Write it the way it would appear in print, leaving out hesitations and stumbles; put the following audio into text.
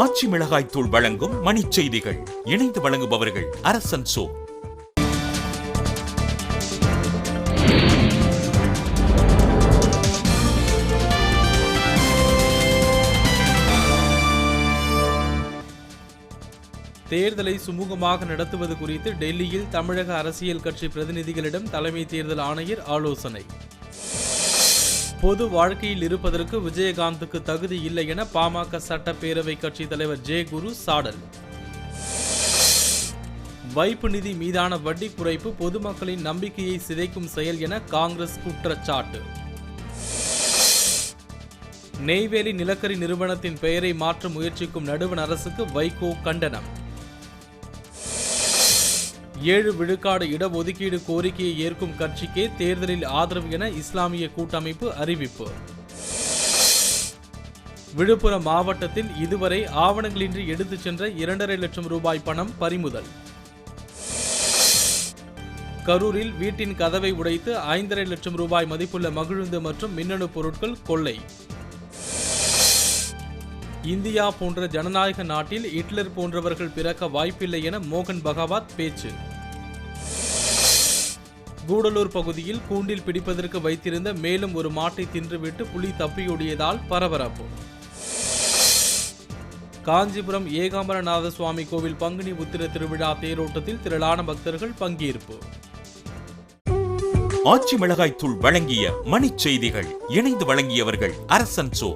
ஆச்சி மிளகாய் தூள் வழங்கும் மணிச் செய்திகள். இணைந்து வழங்குபவர்கள் அரசன் சோ. தேர்தலை சுமூகமாக நடத்துவது குறித்து டெல்லியில் தமிழக அரசியல் கட்சி பிரதிநிதிகளிடம் தலைமை தேர்தல் ஆணையர் ஆலோசனை. பொது வாழ்க்கையில் இருப்பதற்கு விஜயகாந்துக்கு தகுதி இல்லை என பாமக சட்டப்பேரவை கட்சி தலைவர் ஜே குரு சாடல். வைப்பு நிதி மீதான வட்டி குறைப்பு பொதுமக்களின் நம்பிக்கையை சிதைக்கும் செயல் என காங்கிரஸ் குற்றச்சாட்டு. நெய்வேலி நிலக்கரி நிறுவனத்தின் பெயரை மாற்ற முயற்சிக்கும் நடுவண் அரசுக்கு வைகோ கண்டனம். 7 விழுக்காடு இடஒதுக்கீடு கோரிக்கையை ஏற்கும் கட்சிக்கே தேர்தலில் ஆதரவு என இஸ்லாமிய கூட்டமைப்பு அறிவிப்பு. விழுப்புரம் மாவட்டத்தில் இதுவரை ஆவணங்களின்றி எடுத்துச் சென்ற 2.5 லட்சம் ரூபாய் பணம் பறிமுதல். கரூரில் வீட்டின் கதவை உடைத்து 5.5 லட்சம் ரூபாய் மதிப்புள்ள மகிழுந்து மற்றும் மின்னணு பொருட்கள் கொள்ளை. இந்தியா போன்ற ஜனநாயக நாட்டில் ஹிட்லர் போன்றவர்கள் பிறக்க வாய்ப்பில்லை என மோகன் பகவத் பேச்சு. கூடலூர் பகுதியில் கூண்டில் பிடிப்பதற்கு வைத்திருந்த மேலும் ஒரு மாட்டை தின்றுவிட்டு புலி தப்பியோடியதால் பரபரப்பு. காஞ்சிபுரம் ஏகாம்பரநாத சுவாமி கோவில் பங்குனி உத்திர திருவிழா தேரோட்டத்தில் திரளான பக்தர்கள் பங்கேற்பு. ஆச்சி மிளகாய் தூள் வழங்கிய மணிச் செய்திகள். இணைந்து வழங்கியவர்கள் அரசன் சோ.